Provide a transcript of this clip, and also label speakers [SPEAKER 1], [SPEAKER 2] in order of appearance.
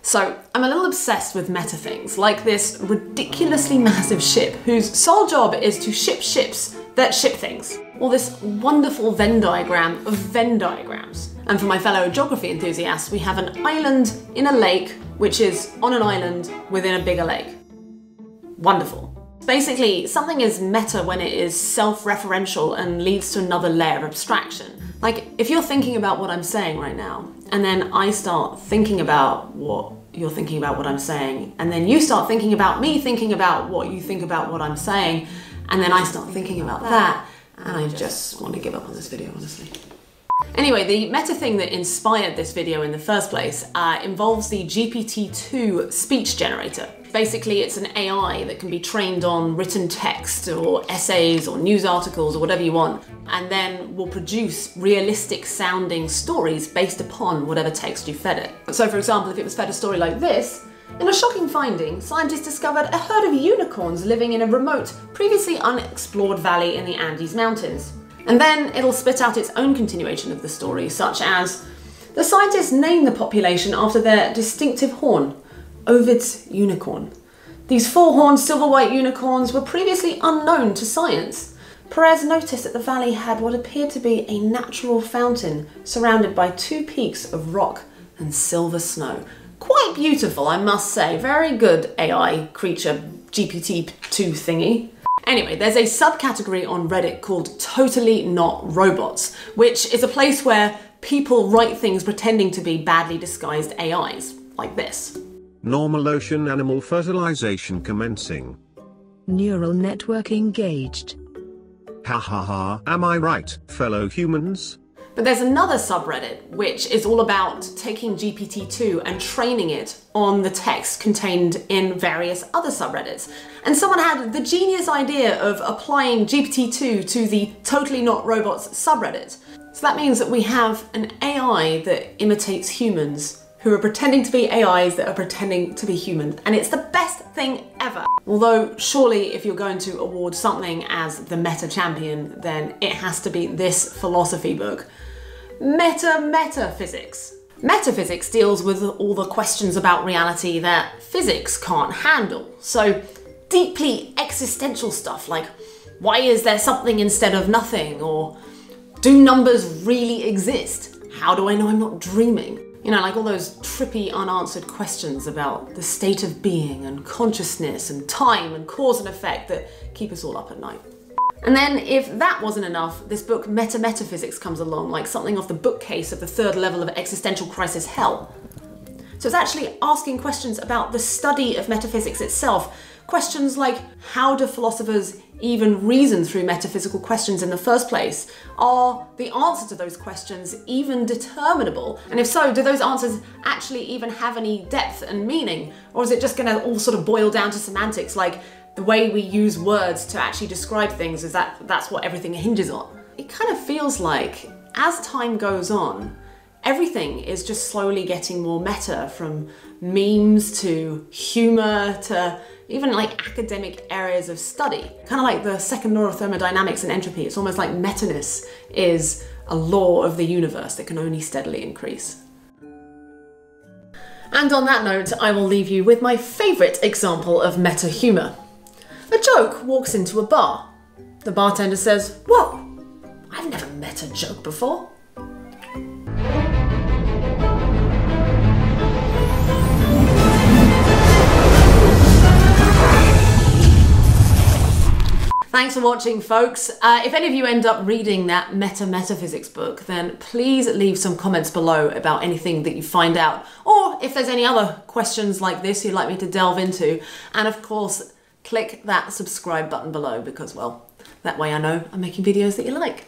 [SPEAKER 1] So I'm a little obsessed with meta things, like this ridiculously massive ship whose sole job is to ship ships that ship things. Or this wonderful Venn diagram of Venn diagrams. And for my fellow geography enthusiasts, we have an island in a lake, which is on an island within a bigger lake. Wonderful. Basically, something is meta when it is self-referential and leads to another layer of abstraction. Like, if you're thinking about what I'm saying right now, and then I start thinking about what you're thinking about what I'm saying, and then you start thinking about me thinking about what you think about what I'm saying, and then I start thinking about that, and I just want to give up on this video, honestly. Anyway, the meta thing that inspired this video in the first place involves the GPT-2 speech generator. Basically, it's an AI that can be trained on written text or essays or news articles or whatever you want, and then will produce realistic sounding stories based upon whatever text you fed it. So for example, if it was fed a story like this, in a shocking finding, scientists discovered a herd of unicorns living in a remote, previously unexplored valley in the Andes Mountains. And then it'll spit out its own continuation of the story, such as, the scientists named the population after their distinctive horn, Ovid's unicorn. These four-horned silver-white unicorns were previously unknown to science. Perez noticed that the valley had what appeared to be a natural fountain surrounded by two peaks of rock and silver snow. Quite beautiful, I must say. Very good AI creature GPT-2 thingy. Anyway, there's a subcategory on Reddit called Totally Not Robots, which is a place where people write things pretending to be badly disguised AIs, like this.
[SPEAKER 2] Normal ocean animal fertilization commencing.
[SPEAKER 3] Neural network engaged.
[SPEAKER 2] Ha ha ha, am I right, fellow humans?
[SPEAKER 1] But there's another subreddit which is all about taking GPT-2 and training it on the text contained in various other subreddits. And someone had the genius idea of applying GPT-2 to the Totally Not Robots subreddit. So that means that we have an AI that imitates humans who are pretending to be AIs that are pretending to be human. And it's the best thing ever. Although surely if you're going to award something as the meta champion, then it has to be this philosophy book. Metaphysics. Metaphysics deals with all the questions about reality that physics can't handle. So deeply existential stuff like, why is there something instead of nothing? Or do numbers really exist? How do I know I'm not dreaming? You know, like all those trippy unanswered questions about the state of being and consciousness and time and cause and effect that keep us all up at night. And then if that wasn't enough, this book Metaphysics comes along like something off the bookcase of the third level of existential crisis hell. So it's actually asking questions about the study of metaphysics itself. Questions like, how do philosophers even reason through metaphysical questions in the first place? Are the answers to those questions even determinable? And if so, do those answers actually even have any depth and meaning? Or is it just gonna all sort of boil down to semantics, like the way we use words to actually describe things is that's what everything hinges on? It kind of feels like, as time goes on, everything is just slowly getting more meta, from memes to humor to even like academic areas of study. Kind of like the second law of thermodynamics and entropy. It's almost like meta-ness is a law of the universe that can only steadily increase. And on that note, I will leave you with my favourite example of meta-humor. A joke walks into a bar. The bartender says, "Whoa, I've never met a joke before." Thanks for watching, folks. If any of you end up reading that metaphysics book, then please leave some comments below about anything that you find out, or if there's any other questions like this you'd like me to delve into. And of course, click that subscribe button below because, well, that way I know I'm making videos that you like.